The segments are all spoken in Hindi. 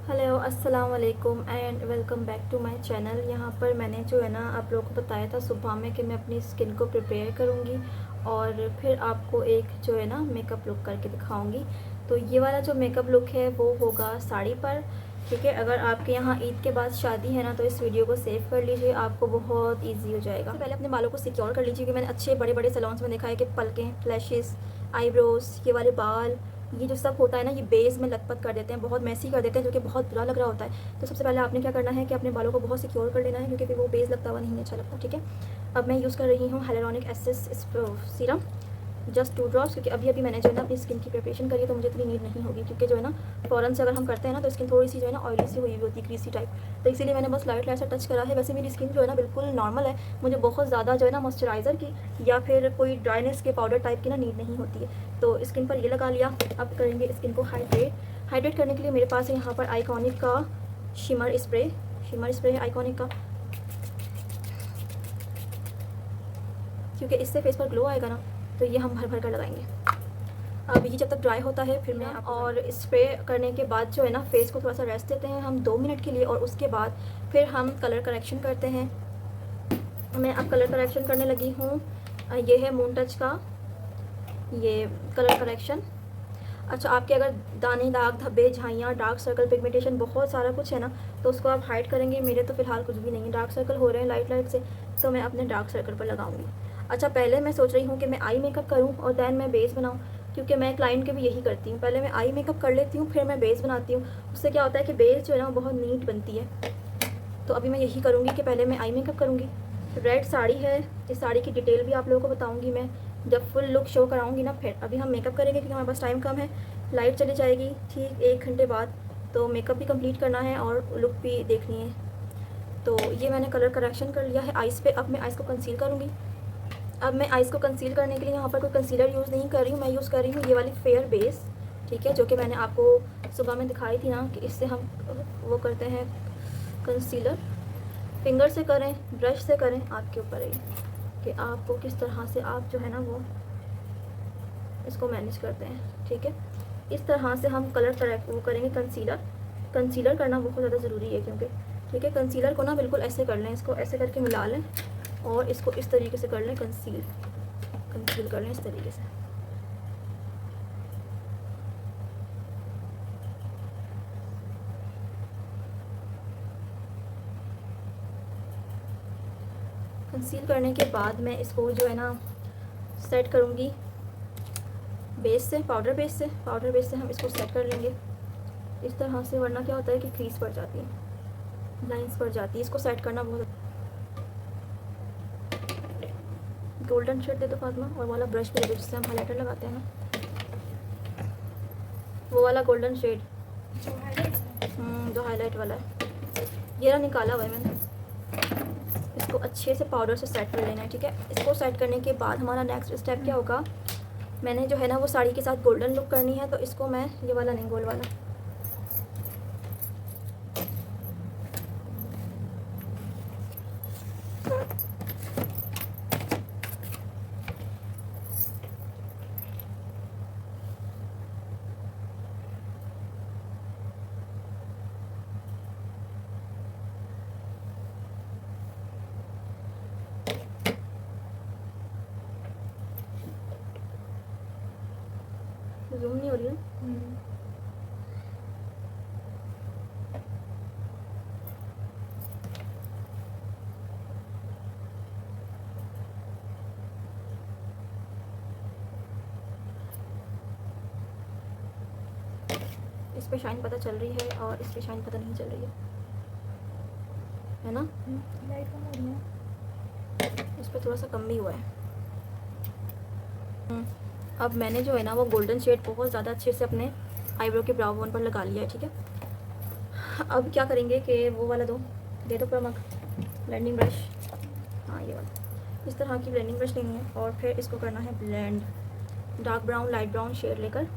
हेलो अस्सलाम वालेकुम and welcome back to my channel. यहाँ पर मैंने जो है ना आप लोगों को बताया था सुबह में कि मैं अपनी स्किन को प्रिपेयर करूँगी और फिर आपको एक जो है ना मेकअप लुक करके दिखाऊँगी। तो ये वाला जो मेकअप लुक है वो होगा साड़ी पर। ठीक है, अगर आपके यहाँ ईद के बाद शादी है ना तो इस वीडियो को सेव कर लीजिए, आपको बहुत ईजी हो जाएगा। तो पहले अपने बालों को सिक्योर कर लीजिए कि मैंने अच्छे बड़े बड़े सैलून्स में देखा है कि पलकें, फ्लैशेस, आईब्रोज, ये वाले बाल, ये जो सब होता है ना ये बेस में लतपत कर देते हैं, बहुत मैसी कर देते हैं, जो कि बहुत बुरा लग रहा होता है। तो सबसे पहले आपने क्या करना है कि अपने बालों को बहुत सिक्योर कर लेना है, क्योंकि फिर वो बेस लगता हुआ नहीं अच्छा लगता। ठीक है, अब मैं यूज़ कर रही हूँ hyaluronic acid serum, just 2 drops, क्योंकि अभी अभी मैंने जो है ना अपनी स्किन की प्रिपरेशन करी है, तो मुझे इतनी नीड नहीं होगी, क्योंकि जो है ना फ़ौरन से अगर हम करते हैं ना तो स्किन थोड़ी सी जो है ना ऑयली सी हुई हुई होती है, ग्रीसी टाइप। तो इसीलिए मैंने बस लाइट लाइट सा टच करा है। वैसे मेरी स्किन जो है ना बिल्कुल नॉर्मल है, मुझे बहुत ज़्यादा जो है ना मॉइस्चराइज़र की या फिर कोई ड्राइनेस के पाउडर टाइप की ना नीड नहीं होती है। तो स्किन पर ये लगा लिया। अब करेंगे स्किन को हाइड्रेट करने के लिए मेरे पास है यहाँ पर आइकॉनिक का शिमर स्प्रे है आइकॉनिक का, क्योंकि इससे फेस पर ग्लो आएगा ना, तो ये हम भर भर कर लगाएंगे। अब ये जब तक ड्राई होता है फिर मैं और स्प्रे करने के बाद जो है ना फेस को थोड़ा सा रेस्ट देते हैं हम 2 मिनट के लिए, और उसके बाद फिर हम कलर करेक्शन करते हैं। मैं अब कलर करेक्शन करने लगी हूँ। ये है मून टच का ये कलर करेक्शन। अच्छा, आपके अगर दाने, दाग, धब्बे, झाइयाँ, डार्क सर्कल, पिगमेंटेशन, बहुत सारा कुछ है ना, तो उसको आप हाइड करेंगे। मेरे तो फ़िलहाल कुछ भी नहीं है, डार्क सर्कल हो रहे हैं लाइट लाइट से, तो मैं अपने डार्क सर्कल पर लगाऊंगी। अच्छा, पहले मैं सोच रही हूँ कि मैं आई मेकअप करूँ और दैन मैं बेस बनाऊँ, क्योंकि मैं क्लाइंट के भी यही करती हूँ, पहले मैं आई मेकअप कर लेती हूँ फिर मैं बेस बनाती हूँ। उससे क्या होता है कि बेस जो है ना बहुत नीट बनती है। तो अभी मैं यही करूँगी कि पहले मैं आई मेकअप करूँगी। रेड साड़ी है, इस साड़ी की डिटेल भी आप लोगों को बताऊँगी मैं जब फुल लुक शो कराऊँगी ना। फिर अभी हम मेकअप करेंगे क्योंकि हमारे पास टाइम कम है। लाइट चली जाएगी ठीक 1 घंटे बाद, तो मेकअप भी कंप्लीट करना है और लुक भी देखनी है। तो ये मैंने कलर करेक्शन कर लिया है आइज़ पे। अब मैं आइज़ को कंसील करूँगी। अब मैं आइज़ को कंसील करने के लिए यहाँ पर कोई कंसीलर यूज़ नहीं कर रही हूँ, मैं यूज़ कर रही हूँ ये वाली फेयर बेस। ठीक है, जो कि मैंने आपको सुबह में दिखाई थी ना कि इससे हम वो करते हैं कंसीलर। फिंगर से करें, ब्रश से करें, आपके ऊपर है कि आपको किस तरह से आप जो है ना वो इसको मैनेज करते हैं। ठीक है, इस तरह से हम कलर करेक्ट वो करेंगे। कंसीलर करना बहुत ज़्यादा ज़रूरी है, क्योंकि ठीक है कंसीलर को ना बिल्कुल ऐसे कर लें, इसको ऐसे करके मिला लें और इसको इस तरीके से कर लें, कंसील कर लें इस तरीके से। कंसील करने के बाद मैं इसको जो है ना सेट करूँगी बेस से, पाउडर बेस से हम इसको सेट कर लेंगे इस तरह से, वरना क्या होता है कि क्रीज पड़ जाती है, लाइंस पड़ जाती है। इसको सेट करना बहुत। गोल्डन शेड दे दो फातिमा, और वाला ब्रश भी दे दो जिससे हम हाइलाइटर लगाते हैं ना, वो वाला गोल्डन शेड जो हाईलाइट वाला है, ये रहा निकाला हुआ है मैंने। इसको अच्छे से पाउडर से सेट कर लेना है। ठीक है, इसको सेट करने के बाद हमारा नेक्स्ट स्टेप क्या होगा, मैंने जो है ना वो साड़ी के साथ गोल्डन लुक करनी है, तो इसको मैं ये वाला नहीं, गोल्ड वाला जूम नहीं हो रही है। इस पे शाइन पता चल रही है और इस पे शाइन पता नहीं चल रही है ना। लाइट कम हो रही है, इस पर थोड़ा सा कम भी हुआ है। अब मैंने जो है ना वो गोल्डन शेड बहुत ज़्यादा अच्छे से अपने आईब्रो के ब्राउ बोन पर लगा लिया है। ठीक है, अब क्या करेंगे कि वो वाला दे दो प्रमक ब्लेंडिंग ब्रश, हाँ ये वाला, इस तरह की ब्लेंडिंग ब्रश लेनी है और फिर इसको करना है blend, dark brown light brown shade लेकर।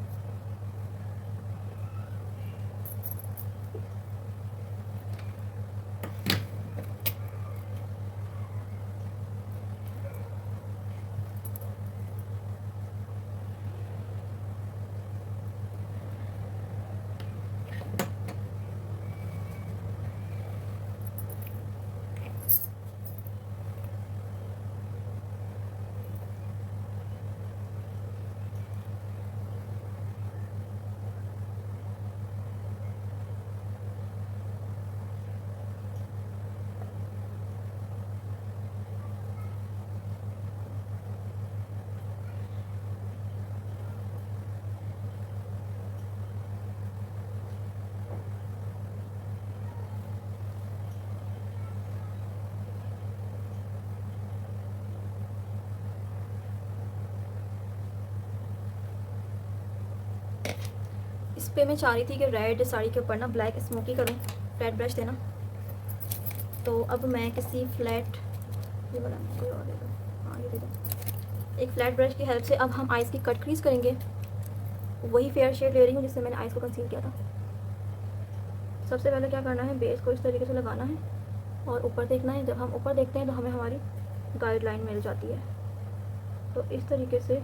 इस पे मैं चाह रही थी कि रेड साड़ी के ऊपर ना ब्लैक स्मोकी करूँ, फ्लैट ब्रश देना। तो अब मैं किसी फ्लैट, ये वाला कोई और दे दो, हाँ ये दे दो। एक फ्लैट ब्रश की हेल्प से अब हम आइज़ की कट क्रीज करेंगे। वही फेयर शेड ले रही हूँ जिससे मैंने आइज़ को कंसील किया था। सबसे पहले क्या करना है, बेस को इस तरीके से लगाना है और ऊपर देखना है। जब हम ऊपर देखते हैं तो हमें हमारी गाइडलाइन मिल जाती है। तो इस तरीके से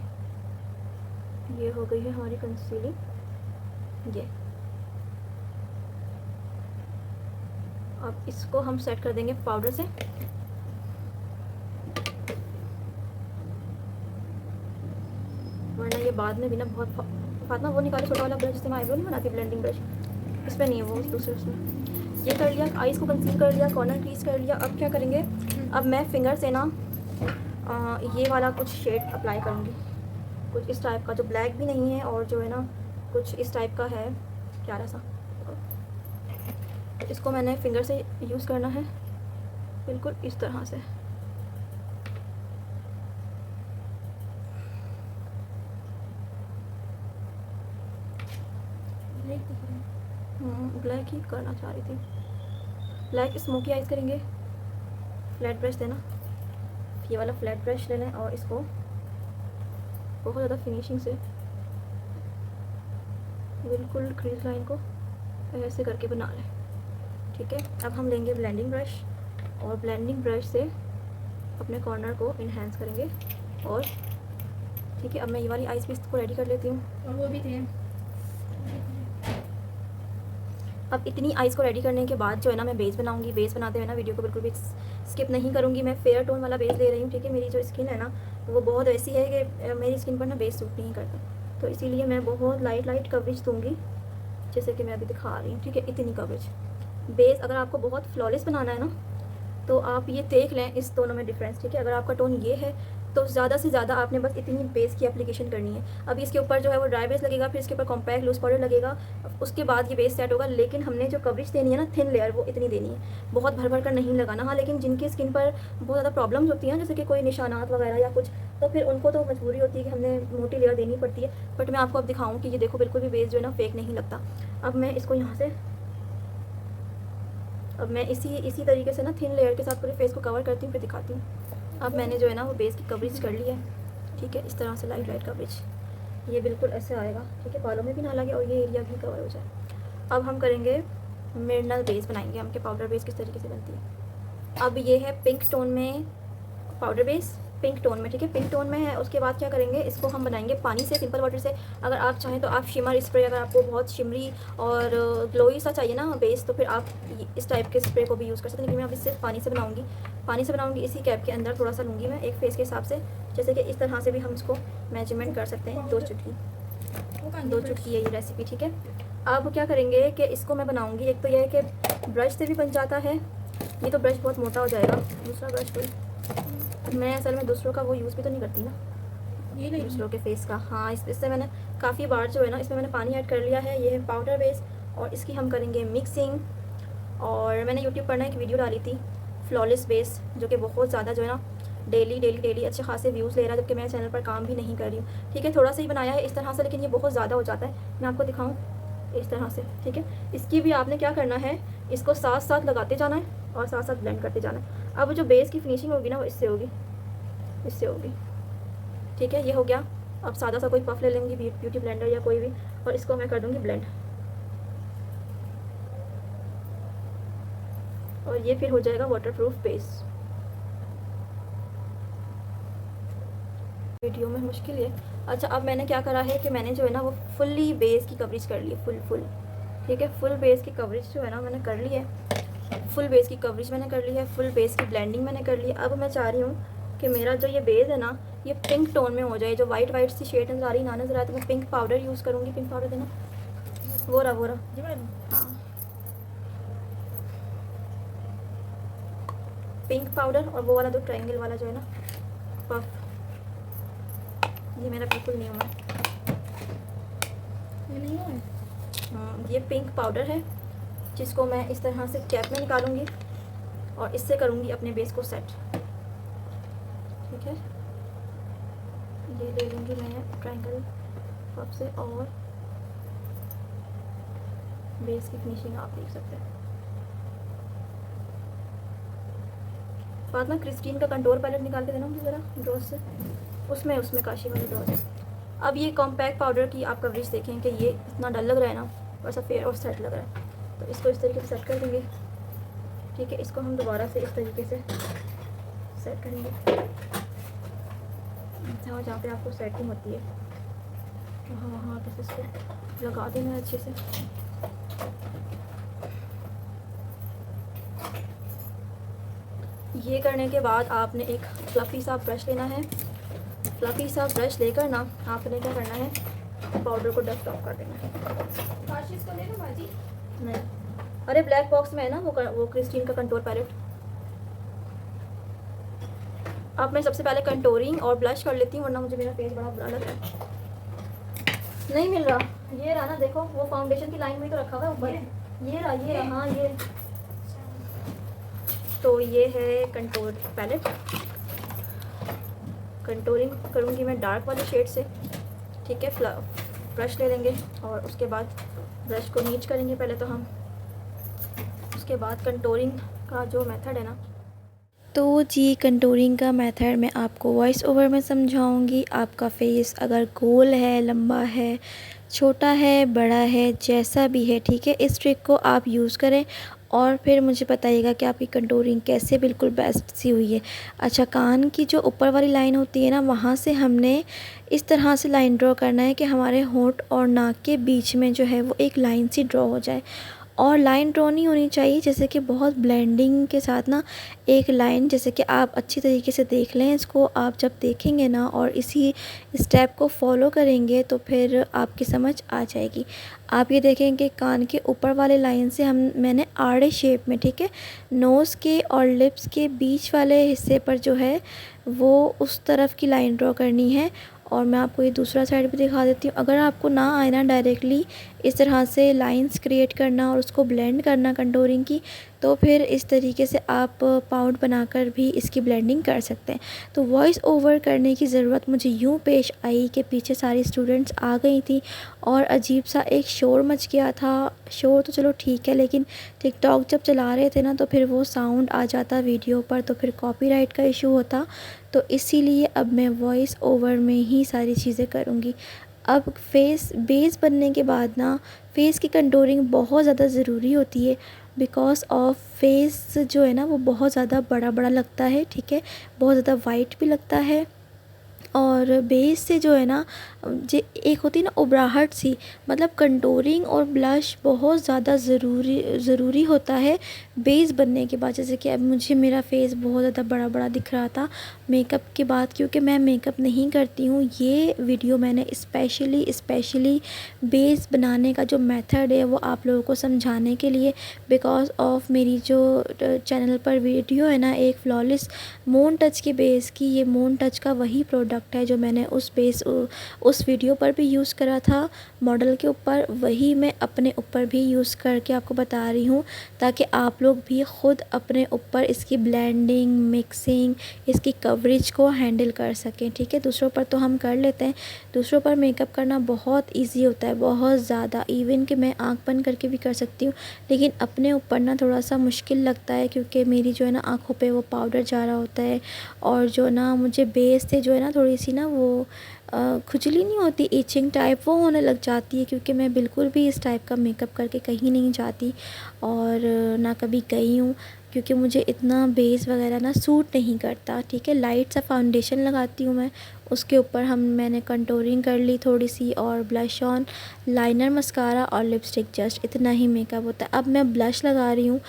ये हो गई है हमारी कंसीलिंग। ये अब इसको हम सेट कर देंगे पाउडर से। वरना ये बाद में भी ना बहुत फातिमा वो निकाले छोटा वाला ब्रश जिससे मैं आईब्रो नहीं बनाती, ब्लेंडिंग ब्रश, इस पर नहीं है वो, दूसरे उसमें। ये कर लिया, आईज़ को कंसील कर लिया, कॉर्नर क्रीज कर लिया। अब क्या करेंगे, अब मैं फिंगर से ना ये वाला कुछ शेड अप्लाई करूँगी, कुछ इस टाइप का, जो ब्लैक भी नहीं है और जो है ना कुछ इस टाइप का है प्यारा सा। इसको मैंने फिंगर से यूज़ करना है बिल्कुल इस तरह से। ब्लैक दिख रहा है। ब्लैक ही करना चाह रही थी। ब्लैक स्मोकी आइज करेंगे। फ्लैट ब्रश देना, ये वाला फ्लैट ब्रश ले लें और इसको बहुत ज़्यादा फिनिशिंग से बिल्कुल क्रीज लाइन को ऐसे करके बना लें। ठीक है, अब हम लेंगे ब्लेंडिंग ब्रश और ब्लेंडिंग ब्रश से अपने कॉर्नर को इन्हेंस करेंगे। और ठीक है, अब मैं ये वाली आइज पीस को रेडी कर लेती हूँ। और वो भी थे। अब इतनी आइज़ को रेडी करने के बाद जो है ना मैं बेस बनाऊंगी। बेस बनाते हुए ना वीडियो को बिल्कुल भी स्किप नहीं करूँगी। मैं फेयर टोन वाला बेस ले रही हूँ। ठीक है, मेरी जो स्किन है ना वो बहुत ऐसी है कि मेरी स्किन पर ना बेस सूट नहीं करता, तो इसीलिए मैं बहुत लाइट कवरेज दूँगी, जैसे कि मैं अभी दिखा रही हूँ। ठीक है, इतनी कवरेज। बेस अगर आपको बहुत फ्लॉलेस बनाना है ना तो आप ये देख लें इस दोनों में डिफरेंस। ठीक है, अगर आपका टोन ये है तो ज़्यादा से ज़्यादा आपने बस इतनी बेस की एप्लीकेशन करनी है। अब इसके ऊपर जो है वो ड्राई बेस लगेगा, फिर इसके ऊपर कॉम्पैक्ट लूज पाउडर लगेगा, उसके बाद ये बेस सेट होगा। लेकिन हमने जो कवरेज देनी है ना, थिन लेयर, वो इतनी देनी है, बहुत भर कर नहीं लगाना। हाँ, लेकिन जिनकी स्किन पर बहुत ज़्यादा प्रॉब्लम्स होती हैं, जैसे कि कोई निशानात वगैरह या कुछ, तो फिर उनको तो मजबूरी होती है कि हमने मोटी लेयर देनी पड़ती है। बट मैं आपको अब दिखाऊँ कि ये देखो बिल्कुल भी बेस जो है ना फेक नहीं लगता। अब मैं इसको यहाँ से, अब मैं इसी तरीके से ना थिन लेयर के साथ पूरे फेस को कवर करती हूँ, फिर दिखाती हूँ। अब मैंने जो है ना वो बेस की कवरेज कर ली है। ठीक है, इस तरह से लाइट कवरेज, ये बिल्कुल ऐसे आएगा। ठीक है, बालों में भी ना लगे और ये एरिया भी कवर हो जाए। अब हम करेंगे मिनरल बेस बनाएंगे। हम के पाउडर बेस किस तरीके से बनती है। अब ये है पिंक टोन में पाउडर बेस, पिंक टोन में। ठीक है, पिंक टोन में है। उसके बाद क्या करेंगे, इसको हम बनाएंगे पानी से, सिंपल वाटर से। अगर आप चाहें तो आप शिमर स्प्रे, अगर आपको बहुत शिमरी और ग्लोई सा चाहिए ना बेस, तो फिर आप इस टाइप के स्प्रे को भी यूज़ कर सकते हैं। लेकिन मैं अभी सिर्फ पानी से बनाऊंगी। पानी से बनाऊंगी, इसी कैप के अंदर थोड़ा सा लूँगी मैं एक फेस के हिसाब से, जैसे कि इस तरह से भी हम इसको मेजरमेंट कर सकते हैं। 2 चुटकी है ये रेसिपी। ठीक है, अब क्या करेंगे कि इसको मैं बनाऊँगी। एक तो यह है कि ब्रश से भी बन जाता है, ये तो ब्रश बहुत मोटा हो जाएगा। दूसरा ब्रश कोई, मैं असल में दूसरों का वो यूज़ भी तो नहीं करती ना, ये दूसरों के फेस का। हाँ, इससे मैंने काफ़ी बार जो है ना इसमें मैंने पानी ऐड कर लिया है। ये है पाउडर बेस और इसकी हम करेंगे मिक्सिंग। और मैंने यूट्यूब पर ना एक वीडियो डाली थी फ्लॉलेस बेस, जो कि बहुत ज़्यादा जो है ना डेली अच्छे खासे व्यूज़ ले रहा है, जबकि मैं चैनल पर काम भी नहीं कर रही हूँ। ठीक है, थोड़ा सा ही बनाया है इस तरह से, लेकिन ये बहुत ज़्यादा हो जाता है। मैं आपको दिखाऊँ इस तरह से। ठीक है, इसकी भी आपने क्या करना है, इसको साथ साथ लगाते जाना है और साथ साथ ब्लेंड करते जाना है। अब जो बेस की फिनिशिंग होगी ना वो इससे होगी। ठीक है, ये हो गया। अब सादा सा कोई पफ ले लेंगी, ब्यूटी ब्लेंडर या कोई भी, और इसको मैं कर दूंगी ब्लेंड। और ये फिर हो जाएगा वाटरप्रूफ बेस। वीडियो में मुश्किल है। अच्छा, अब मैंने क्या करा है कि मैंने जो है ना वो फुल्ली बेस की कवरेज कर ली है, फुल। ठीक है, फुल बेस की कवरेज जो है ना मैंने कर ली है। फुल बेस की कवरेज मैंने कर ली है, फुल बेस की ब्लेंडिंग मैंने कर ली है। अब मैं चाह रही हूँ कि मेरा जो ये बेस है ना ये पिंक टोन में हो जाए। जो वाइट सी शेड नज़र आ रही ना नज़र आए, तो मैं पिंक पाउडर यूज़ करूँगी। पिंक पाउडर देना, वो रहा। हाँ, पिंक पाउडर और वो वाला जो ट्रायंगल वाला जो है ना पफ, ये मेरा बिल्कुल नहीं हुआ। ये नहीं हुआ है। हाँ, ये पिंक पाउडर है जिसको मैं इस तरह से कैप में निकालूंगी और इससे करूँगी अपने बेस को सेट। ठीक है, ये ले लूँगी मैं ट्रायंगल पफ से और बेस की फिनिशिंग आप देख सकते हैं। बाद में क्रिस्टीन का कंटूर पैलेट निकाल के देना मुझे ज़रा ड्रॉज से, उसमें काशी वाले ड्रॉज है। अब ये कॉम्पैक्ट पाउडर की आप कवरेज देखें कि ये इतना डल लग रहा है ना, थोड़ा सा फेयर और सेट लग रहा है, तो इसको इस तरीके से सेट कर देंगे। ठीक है, इसको हम दोबारा से इस तरीके से सेट करेंगे जहाँ पे आपको सेटिंग होती है वहाँ पे इसको लगा देना अच्छे से। ये करने के बाद आपने एक फ्लफ़ी सा ब्रश लेना है। फ्लफ़ी सा ब्रश लेकर ना आपने क्या करना है, पाउडर को डस्ट ऑफ कर देना है। काशिश को ले लो बाजी। नहीं, अरे ब्लैक बॉक्स में है ना वो क्रिस्टीन का कंटूर पैलेट। अब मैं सबसे पहले कंटूरिंग और ब्लश कर लेती हूँ, वरना मुझे मेरा फेस बड़ा बुरा लग रहा है। नहीं मिल रहा, ये रहा ना, देखो वो फाउंडेशन की लाइन में तो रखा हुआ है ऊपर, ये रहा, हाँ ये। तो ये है कंटूर पैलेट। कंटूरिंग करूँगी मैं डार्क वाले शेड से। ठीक है, ब्रश ले लेंगे और उसके बाद ब्रश को नीच करेंगे पहले तो हम, उसके बाद कंटूरिंग का जो मेथड है ना, तो जी कंटूरिंग का मेथड मैं आपको वॉइस ओवर में समझाऊंगी। आपका फेस अगर गोल है, लंबा है, छोटा है, बड़ा है, जैसा भी है, ठीक है, इस ट्रिक को आप यूज़ करें और फिर मुझे बताइएगा कि आपकी कंटूरिंग कैसे बिल्कुल बेस्ट सी हुई है। अच्छा, कान की जो ऊपर वाली लाइन होती है ना, वहाँ से हमने इस तरह से लाइन ड्रॉ करना है कि हमारे होंठ और नाक के बीच में जो है वो एक लाइन सी ड्रॉ हो जाए। और लाइन ड्रॉ नहीं होनी चाहिए जैसे कि बहुत ब्लेंडिंग के साथ ना, एक लाइन जैसे कि आप अच्छी तरीके से देख लें इसको। आप जब देखेंगे ना और इसी स्टेप को फॉलो करेंगे तो फिर आपकी समझ आ जाएगी। आप ये देखेंगे कान के ऊपर वाले लाइन से मैंने आड़े शेप में, ठीक है, नोज़ के और लिप्स के बीच वाले हिस्से पर जो है वो उस तरफ की लाइन ड्रॉ करनी है। और मैं आपको ये दूसरा साइड भी दिखा देती हूँ। अगर आपको ना आए ना डायरेक्टली इस तरह से लाइंस क्रिएट करना और उसको ब्लेंड करना कंटूरिंग की, तो फिर इस तरीके से आप पाउडर बनाकर भी इसकी ब्लेंडिंग कर सकते हैं। तो वॉइस ओवर करने की ज़रूरत मुझे यूँ पेश आई कि पीछे सारी स्टूडेंट्स आ गई थी और अजीब सा एक शोर मच गया था। शोर तो चलो ठीक है, लेकिन टिकटॉक जब चला रहे थे ना तो फिर वो साउंड आ जाता वीडियो पर, तो फिर कॉपीराइट का इशू होता। तो इसीलिए अब मैं वॉइस ओवर में ही सारी चीज़ें करूँगी। अब फेस बेस बनने के बाद ना फेस की कंटूरिंग बहुत ज़्यादा ज़रूरी होती है, बिकॉज़ ऑफ फेस जो है ना वो बहुत ज़्यादा बड़ा बड़ा लगता है, ठीक है, बहुत ज़्यादा वाइट भी लगता है। और बेस से जो है ना जे एक होती है ना उबराहट सी, मतलब कंटूरिंग और ब्लश बहुत ज़्यादा ज़रूरी होता है बेस बनने के बाद। जैसे कि अब मुझे मेरा फेस बहुत ज़्यादा बड़ा बड़ा दिख रहा था मेकअप के बाद, क्योंकि मैं मेकअप नहीं करती हूँ। ये वीडियो मैंने स्पेशली बेस बनाने का जो मेथड है वो आप लोगों को समझाने के लिए, बिकॉज़ ऑफ मेरी जो चैनल पर वीडियो है ना एक फ्लॉलेस मून टच के बेस की, ये मून टच का वही प्रोडक्ट है जो मैंने उस वीडियो पर भी यूज़ करा था मॉडल के ऊपर, वही मैं अपने ऊपर भी यूज़ करके आपको बता रही हूँ, ताकि आप लोग भी ख़ुद अपने ऊपर इसकी ब्लेंडिंग, मिक्सिंग, इसकी कवरेज को हैंडल कर सकें। ठीक है, दूसरों पर तो हम कर लेते हैं, दूसरों पर मेकअप करना बहुत ईजी होता है, बहुत ज़्यादा, इवन कि मैं आँख बंद करके भी कर सकती हूँ, लेकिन अपने ऊपर ना थोड़ा सा मुश्किल लगता है, क्योंकि मेरी जो है ना आँखों पे वो पाउडर जा रहा होता है, और जो ना मुझे बेस से जो है ना थोड़ी सी ना वो खुजली नहीं होती, इचिंग टाइप, वो होने लग जाती है, क्योंकि मैं बिल्कुल भी इस टाइप का मेकअप करके कहीं नहीं जाती और ना कभी गई हूँ, क्योंकि मुझे इतना बेस वगैरह ना सूट नहीं करता। ठीक है, लाइट सा फाउंडेशन लगाती हूँ मैं, उसके ऊपर मैंने कंटूरिंग कर ली थोड़ी सी, और ब्लश ऑन, लाइनर, मस्कारा और लिपस्टिक, जस्ट इतना ही मेकअप होता है। अब मैं ब्लश लगा रही हूँ।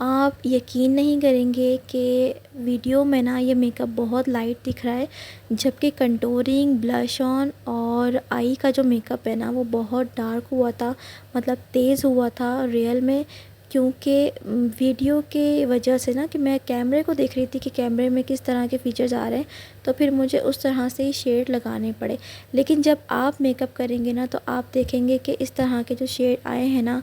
आप यकीन नहीं करेंगे कि वीडियो में ना ये मेकअप बहुत लाइट दिख रहा है, जबकि कंटूरिंग, ब्लश ऑन और आई का जो मेकअप है ना वो बहुत डार्क हुआ था, मतलब तेज़ हुआ था रियल में, क्योंकि वीडियो के वजह से ना कि मैं कैमरे को देख रही थी कि कैमरे में किस तरह के फ़ीचर्स आ रहे हैं, तो फिर मुझे उस तरह से ही शेड लगाने पड़े। लेकिन जब आप मेकअप करेंगे ना तो आप देखेंगे कि इस तरह के जो शेड आए हैं ना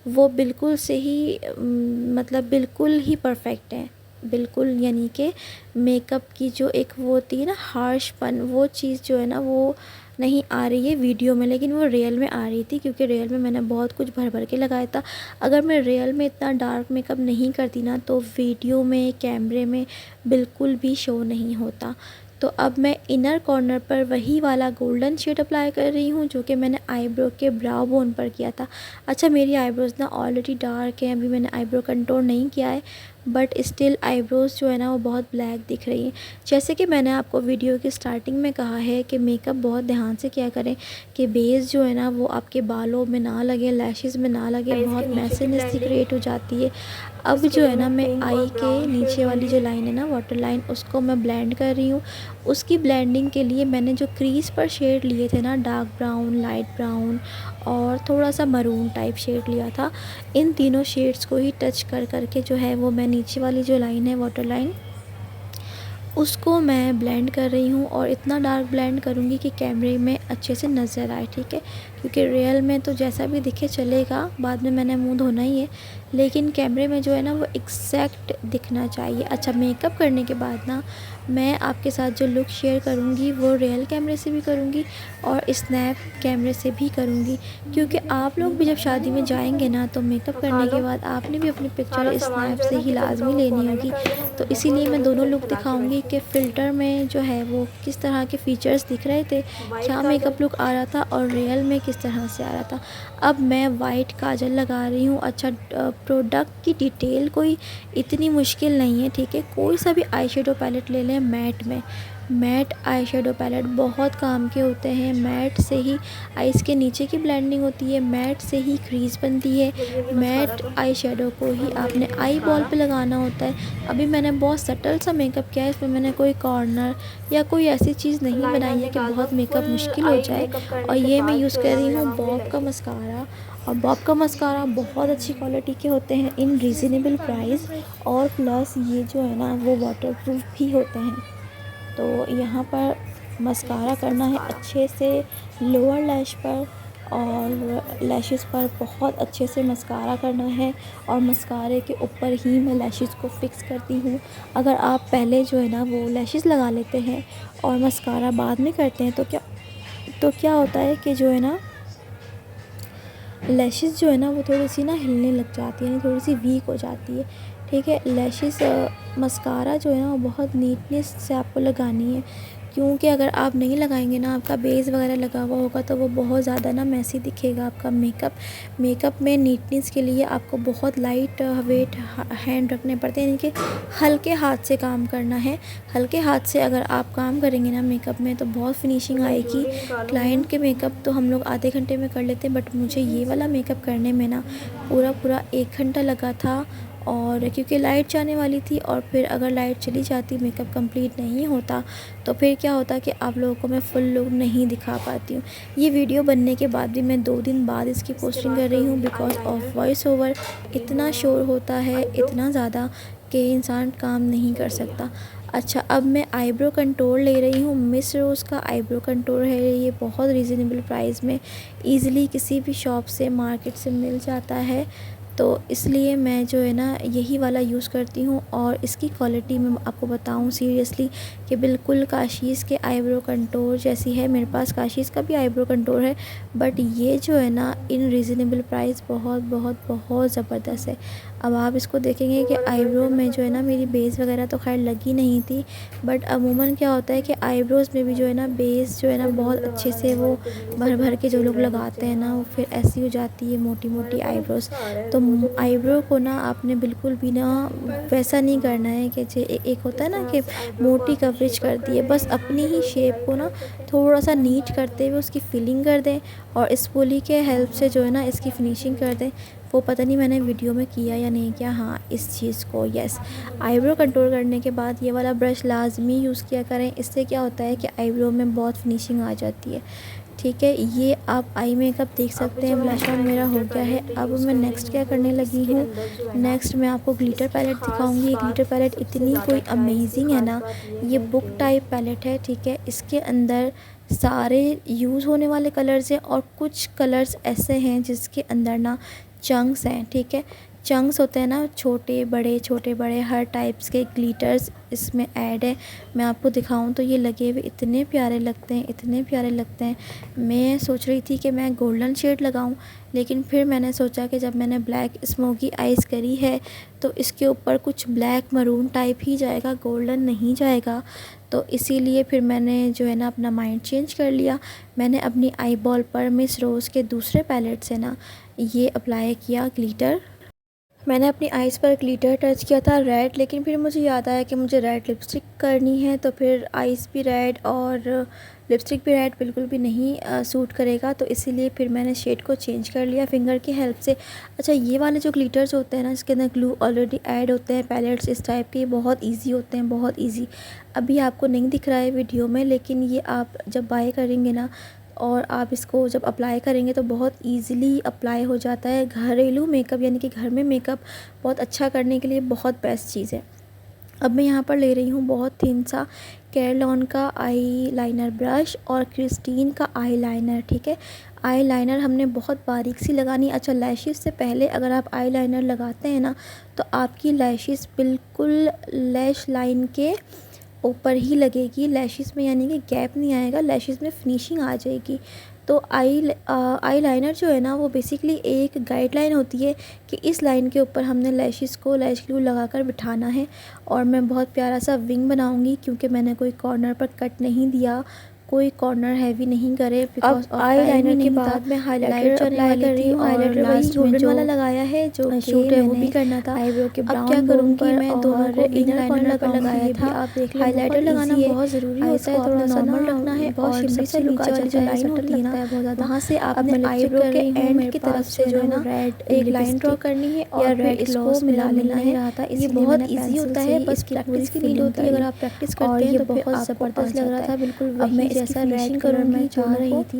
वो बिल्कुल से ही मतलब बिल्कुल ही परफेक्ट हैं, बिल्कुल, यानी कि मेकअप की जो एक वो होती है ना हार्शपन, वो चीज़ जो है ना वो नहीं आ रही है वीडियो में, लेकिन वो रियल में आ रही थी, क्योंकि रियल में मैंने बहुत कुछ भर भर के लगाया था। अगर मैं रियल में इतना डार्क मेकअप नहीं करती ना तो वीडियो में कैमरे में बिल्कुल भी शो नहीं होता। तो अब मैं इनर कॉर्नर पर वही वाला गोल्डन शेड अप्लाई कर रही हूँ जो कि मैंने आईब्रो के ब्राउ बोन पर किया था। अच्छा, मेरी आईब्रोज़ ना ऑलरेडी डार्क है, अभी मैंने आईब्रो कंटूर नहीं किया है, बट स्टिल आईब्रोज़ जो है ना वो बहुत ब्लैक दिख रही हैं। जैसे कि मैंने आपको वीडियो की स्टार्टिंग में कहा है कि मेकअप बहुत ध्यान से किया करें कि बेस जो है ना वो आपके बालों में ना लगे, लैशेज़ में ना लगे, बहुत मैसीनेस सी क्रिएट हो जाती है। अब जो है ना मैं आई के नीचे वाली जो लाइन है ना, वाटर लाइन, उसको मैं ब्लेंड कर रही हूँ। उसकी ब्लेंडिंग के लिए मैंने जो क्रीज़ पर शेड लिए थे ना, डार्क ब्राउन, लाइट ब्राउन और थोड़ा सा मरून टाइप शेड लिया था, इन तीनों शेड्स को ही टच कर करके जो है वो मैं नीचे वाली जो लाइन है वाटर लाइन, उसको मैं ब्लेंड कर रही हूँ। और इतना डार्क ब्लेंड करूँगी कि कैमरे में अच्छे से नज़र आए, ठीक है, क्योंकि रियल में तो जैसा भी दिखे चलेगा, बाद में मैंने मुंह धोना ही है, लेकिन कैमरे में जो है ना वो एग्जैक्ट दिखना चाहिए। अच्छा, मेकअप करने के बाद ना मैं आपके साथ जो लुक शेयर करूँगी वो रियल कैमरे से भी करूँगी और स्नैप कैमरे से भी करूँगी, क्योंकि आप लोग भी जब शादी में जाएंगे ना तो मेकअप करने के बाद आपने भी अपनी पिक्चर स्नैप से ही लाजमी लेनी होगी। तो इसीलिए मैं दोनों लुक दिखाऊंगी कि फ़िल्टर में जो है वो किस तरह के फ़ीचर्स दिख रहे थे, क्या मेकअप लुक आ रहा था और रियल में किस तरह से आ रहा था। अब मैं वाइट काजल लगा रही हूँ। अच्छा, प्रोडक्ट की डिटेल कोई इतनी मुश्किल नहीं है, ठीक है, कोई सा भी आई शेडो पैलेट ले लें मैट में, मैट आई शेडो पैलेट बहुत काम के होते हैं। मैट से ही आइज़ के नीचे की ब्लेंडिंग होती है, मैट से ही क्रीज़ बनती है, मैट आई शेडो को ही आपने आई बॉल पे लगाना होता है। अभी मैंने बहुत सटल सा मेकअप किया है, इसमें मैंने कोई कॉर्नर या कोई ऐसी चीज़ नहीं बनाई है कि बहुत मेकअप मुश्किल हो जाए। और ये मैं यूज़ कर रही हूँ बॉब का मस्कारा, और बॉब का मस्कारा बहुत अच्छी क्वालिटी के होते हैं इन रीज़नेबल प्राइस, और प्लस ये जो है ना वो वाटरप्रूफ भी होते हैं। तो यहाँ पर मस्कारा करना है अच्छे से लोअर लैश पर और लैशेस पर बहुत अच्छे से मस्कारा करना है, और मस्कारे के ऊपर ही मैं लैशेस को फिक्स करती हूँ। अगर आप पहले जो है ना वो लैशेस लगा लेते हैं और मस्कारा बाद में करते हैं तो क्या होता है कि जो है ना लैशेस जो है ना वो थोड़ी सी ना हिलने लग जाती है, यानी थोड़ी सी वीक हो जाती है, ठीक है। लैशेस मस्कारा जो है ना वो बहुत नीटनेस से आपको लगानी है, क्योंकि अगर आप नहीं लगाएंगे ना, आपका बेस वगैरह लगा हुआ होगा तो वो बहुत ज़्यादा ना मैसी दिखेगा आपका मेकअप में नीटनेस के लिए आपको बहुत लाइट वेट हैंड रखने पड़ते हैं, यानी कि हल्के हाथ से काम करना है। हल्के हाथ से अगर आप काम करेंगे ना मेकअप में तो बहुत फिनिशिंग आएगी। क्लाइंट के मेकअप तो हम लोग आधे घंटे में कर लेते हैं, बट मुझे ये वाला मेकअप करने में ना पूरा 1 घंटा लगा था। और क्योंकि लाइट जाने वाली थी, और फिर अगर लाइट चली जाती मेकअप कंप्लीट नहीं होता तो फिर क्या होता कि आप लोगों को मैं फुल लुक नहीं दिखा पाती हूँ। ये वीडियो बनने के बाद भी मैं 2 दिन बाद इसकी पोस्टिंग कर रही हूँ, बिकॉज़ ऑफ वॉइस ओवर इतना शोर होता है, इतना ज़्यादा कि इंसान काम नहीं कर सकता। अच्छा, अब मैं आईब्रो कंटूर ले रही हूँ। मिस रोज़ का आईब्रो कंटूर है, ये बहुत रीज़नेबल प्राइस में ईज़िली किसी भी शॉप से मार्केट से मिल जाता है, तो इसलिए मैं जो है ना यही वाला यूज़ करती हूँ। और इसकी क्वालिटी मैं आपको बताऊँ सीरियसली कि बिल्कुल काशीज़ के आईब्रो कंटूर जैसी है। मेरे पास काशीज़ का भी आईब्रो कंटूर है, बट ये जो है ना इन रीज़नेबल प्राइस बहुत ज़बरदस्त है। अब आप इसको देखेंगे कि आईब्रो में जो है ना मेरी बेस वगैरह तो खैर लगी नहीं थी, बट अमूमन क्या होता है कि आईब्रोज़ में भी जो है ना बेस जो है ना बहुत अच्छे से वो भर भर के जो लोग लगाते हैं ना वो फिर ऐसी हो जाती है मोटी मोटी आईब्रोज़। तो आईब्रो को ना आपने बिल्कुल भी ना वैसा नहीं करना है कि एक होता है ना कि मोटी कवरेज कर दी है, बस अपनी ही शेप को ना थोड़ा सा नीट करते हुए उसकी फिलिंग कर दें और स्पूली के हेल्प से जो है ना इसकी फिनिशिंग कर दें। वो पता नहीं मैंने वीडियो में किया या नहीं किया, हाँ इस चीज़ को यस। आईब्रो कंट्रोल करने के बाद ये वाला ब्रश लाजमी यूज़ किया करें, इससे क्या होता है कि आईब्रो में बहुत फिनिशिंग आ जाती है, ठीक है। ये आप आई मेकअप देख सकते हैं, ब्लश ऑन मेरा हो गया है। अब मैं नेक्स्ट क्या करने लगी हूँ, नेक्स्ट मैं आपको ग्लिटर पैलेट दिखाऊंगी। ये ग्लिटर पैलेट इतनी कोई अमेजिंग है ना, ये बुक टाइप पैलेट है, ठीक है। इसके अंदर सारे यूज़ होने वाले कलर्स हैं और कुछ कलर्स ऐसे हैं जिसके अंदर ना चंक्स हैं, ठीक है। चंक्स होते हैं ना, छोटे बड़े हर टाइप्स के ग्लिटर्स इसमें ऐड है। मैं आपको दिखाऊं तो ये लगे हुए इतने प्यारे लगते हैं, इतने प्यारे लगते हैं। मैं सोच रही थी कि मैं गोल्डन शेड लगाऊं, लेकिन फिर मैंने सोचा कि जब मैंने ब्लैक स्मोकी आइज़ करी है तो इसके ऊपर कुछ ब्लैक मरून टाइप ही जाएगा, गोल्डन नहीं जाएगा। तो इसीलिए फिर मैंने जो है ना अपना माइंड चेंज कर लिया। मैंने अपनी आई बॉल पर मिस रोज़ के दूसरे पैलेट से ना ये अप्लाई किया ग्लिटर। मैंने अपनी आइज़ पर ग्लिटर टच किया था रेड, लेकिन फिर मुझे याद आया कि मुझे रेड लिपस्टिक करनी है, तो फिर आइज़ भी रेड और लिपस्टिक भी रेड बिल्कुल भी नहीं सूट करेगा, तो इसीलिए फिर मैंने शेड को चेंज कर लिया फिंगर की हेल्प से। अच्छा, ये वाले जो ग्लिटर्स होते हैं ना, इसके अंदर ग्लू ऑलरेडी ऐड होते हैं, पैलेट्स इस टाइप के बहुत ईजी होते हैं, बहुत ईजी। अभी आपको नहीं दिख रहा है वीडियो में, लेकिन ये आप जब बाय करेंगे ना और आप इसको जब अप्लाई करेंगे तो बहुत इजीली अप्लाई हो जाता है। घरेलू मेकअप यानी कि घर में मेकअप बहुत अच्छा करने के लिए बहुत बेस्ट चीज़ है। अब मैं यहाँ पर ले रही हूँ बहुत थिन सा कैरलॉन का आई लाइनर ब्रश और क्रिस्टीन का आई लाइनर। ठीक है, आई लाइनर हमने बहुत बारीक सी लगानी। अच्छा, लैशेस से पहले अगर आप आई लाइनर लगाते हैं ना तो आपकी लैशेस बिल्कुल लैश लाइन के ऊपर ही लगेगी, लैशेस में यानी कि गैप नहीं आएगा, लैशेस में फिनिशिंग आ जाएगी। तो आई लाइनर जो है ना वो बेसिकली एक गाइडलाइन होती है कि इस लाइन के ऊपर हमने लैशेस को लैश ग्लू लगाकर बिठाना है। और मैं बहुत प्यारा सा विंग बनाऊंगी, क्योंकि मैंने कोई कॉर्नर पर कट नहीं दिया, कोई कॉर्नर हैवी नहीं करे। बिकॉज आई लाइनर के बाद मैं हाईलाइटर अप्लाई कर रही हूँ। हाईलाइटर वही गोल्डन वाला लगाया है जो शूट है वो भी करना था। आईब्रो के ब्राउन क्या करूँगी मैं दोनों को इनर कॉर्नर पर लगाया था। आप देख लें, हाईलाइटर लगाना बहुत ज़रूरी होता है, थोड़ा सा नॉर्मल रखना है। बहुत शिमरी सा लुक आ जाता है, लाइन होती है ना बहुत ज़्यादा, वहाँ से आपने आईब्रो के एंड की तरफ से जो है ना रेड एक लाइन ड्रॉ करनी है और फिर इसको मिला लेना है। ये बहुत ईजी होता है, बस प्रैक्टिस की नीड होती है। अगर आप प्रैक्टिस करते हैं तो बहुत ज़बरदस्त लग रहा था, बिल्कुल अब मैं जैसा रेड कलर मैं चाह रही थी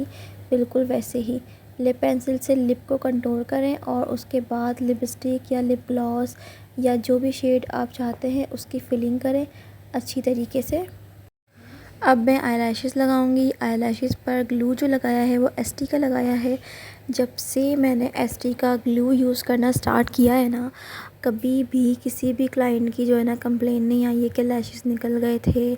बिल्कुल वैसे ही। लिप पेंसिल से लिप को कंटूर करें और उसके बाद लिपस्टिक या लिप ग्लॉस या जो भी शेड आप चाहते हैं उसकी फिलिंग करें अच्छी तरीके से। अब मैं आईलैशेस लगाऊंगी। आईलैशेस पर ग्लू जो लगाया है वो एसटी का लगाया है। जब से मैंने एसटी का ग्लू यूज़ करना स्टार्ट किया है ना, कभी भी किसी भी क्लाइंट की जो है ना कंप्लेन नहीं आई है कि लैशेस निकल गए थे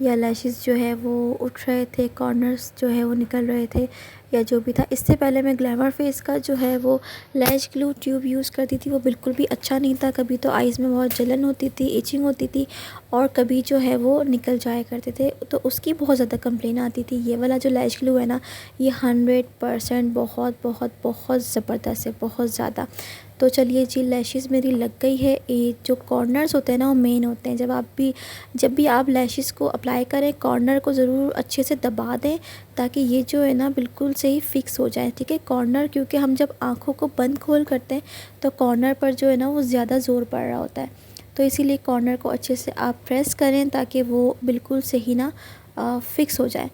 या लैशेस जो है वो उठ रहे थे, कॉर्नर्स जो है वो निकल रहे थे या जो भी था। इससे पहले मैं ग्लैमर फेस का जो है वो लैश ग्लू ट्यूब यूज़ करती थी, वो बिल्कुल भी अच्छा नहीं था। कभी तो आइज़ में बहुत जलन होती थी, इचिंग होती थी और कभी जो है वो निकल जाया करते थे, तो उसकी बहुत ज़्यादा कंप्लेन आती थी। ये वाला जो लैश ग्लू है ना, ये 100% बहुत बहुत बहुत ज़बरदस्त है, बहुत ज़्यादा। तो चलिए जी, लैशेस मेरी लग गई है। ये जो कॉर्नर्स होते हैं ना वो मेन होते हैं। जब भी आप लैशेस को अप्लाई करें, कॉर्नर को ज़रूर अच्छे से दबा दें ताकि ये जो है ना बिल्कुल सही फिक्स हो जाए। ठीक है, कॉर्नर, क्योंकि हम जब आँखों को बंद खोल करते हैं तो कॉर्नर पर जो है ना वो ज़्यादा ज़ोर पड़ रहा होता है, तो इसीलिए कॉर्नर को अच्छे से आप प्रेस करें ताकि वो बिल्कुल सही ना फिक्स हो जाए।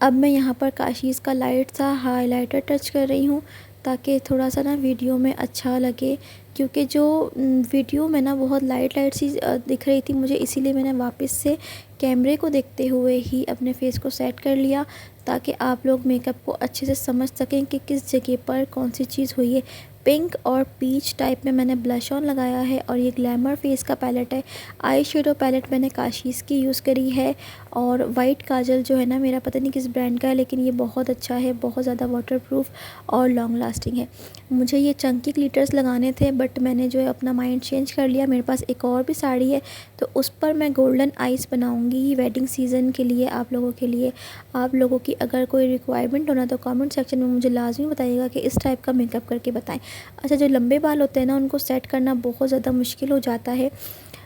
अब मैं यहाँ पर काशीज़ का लाइट सा हाइलाइटर टच कर रही हूँ ताकि थोड़ा सा ना वीडियो में अच्छा लगे, क्योंकि जो वीडियो में ना बहुत लाइट सी दिख रही थी मुझे, इसीलिए मैंने वापस से कैमरे को देखते हुए ही अपने फेस को सेट कर लिया ताकि आप लोग मेकअप को अच्छे से समझ सकें कि किस जगह पर कौन सी चीज़ हुई है। पिंक और पीच टाइप में मैंने ब्लश ऑन लगाया है और ये ग्लैमर फेस का पैलेट है। आई शेडो पैलेट मैंने काशीज़ की यूज़ करी है और वाइट काजल जो है ना मेरा पता नहीं किस ब्रांड का है, लेकिन ये बहुत अच्छा है, बहुत ज़्यादा वाटरप्रूफ और लॉन्ग लास्टिंग है। मुझे ये चंकी ग्लिटर्स लगाने थे बट मैंने जो है अपना माइंड चेंज कर लिया। मेरे पास एक और भी साड़ी है तो उस पर मैं गोल्डन आइस बनाऊंगी वेडिंग सीज़न के लिए आप लोगों के लिए। आप लोगों की अगर कोई रिक्वायरमेंट होना तो कमेंट सेक्शन में मुझे लाजमी बताइएगा कि इस टाइप का मेकअप करके बताएं। अच्छा, जो लंबे बाल होते हैं ना उनको सेट करना बहुत ज़्यादा मुश्किल हो जाता है।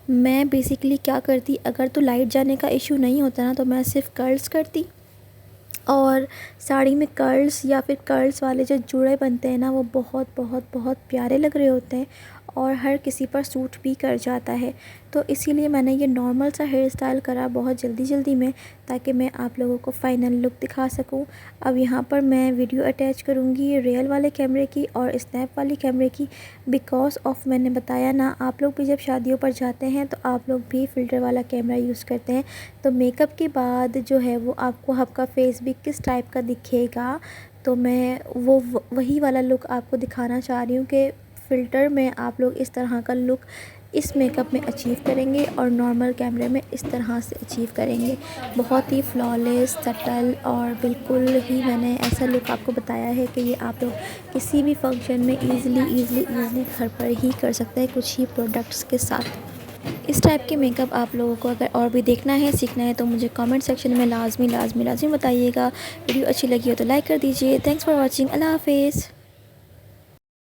मैं बेसिकली क्या करती, अगर तो लाइट जाने का इशू नहीं होता ना तो मैं सिर्फ कर्ल्स करती और साड़ी में कर्ल्स या फिर कर्ल्स वाले जो जूड़े बनते हैं ना वो बहुत बहुत बहुत प्यारे लग रहे होते हैं और हर किसी पर सूट भी कर जाता है। तो इसीलिए मैंने ये नॉर्मल सा हेयर स्टाइल करा बहुत जल्दी में ताकि मैं आप लोगों को फ़ाइनल लुक दिखा सकूं। अब यहाँ पर मैं वीडियो अटैच करूँगी रियल वाले कैमरे की और स्नैप वाली कैमरे की, बिकॉज़ ऑफ मैंने बताया ना आप लोग भी जब शादियों पर जाते हैं तो आप लोग भी फ़िल्टर वाला कैमरा यूज़ करते हैं, तो मेकअप के बाद जो है वो आपको आपका फेस भी किस टाइप का दिखेगा, तो मैं वही वाला लुक आपको दिखाना चाह रही हूँ कि फ़िल्टर में आप लोग इस तरह का लुक इस मेकअप में अचीव करेंगे और नॉर्मल कैमरे में इस तरह से अचीव करेंगे। बहुत ही फ्लॉलेस, सटल और बिल्कुल ही मैंने ऐसा लुक आपको बताया है कि ये आप लोग किसी भी फंक्शन में ईज़िली घर पर ही कर सकते हैं कुछ ही प्रोडक्ट्स के साथ। इस टाइप के मेकअप आप लोगों को अगर और भी देखना है, सीखना है तो मुझे कमेंट सेक्शन में लाजमी बताइएगा। वीडियो अच्छी लगी हो तो लाइक कर दीजिए। Thanks for watching. अल्लाह हाफिज़।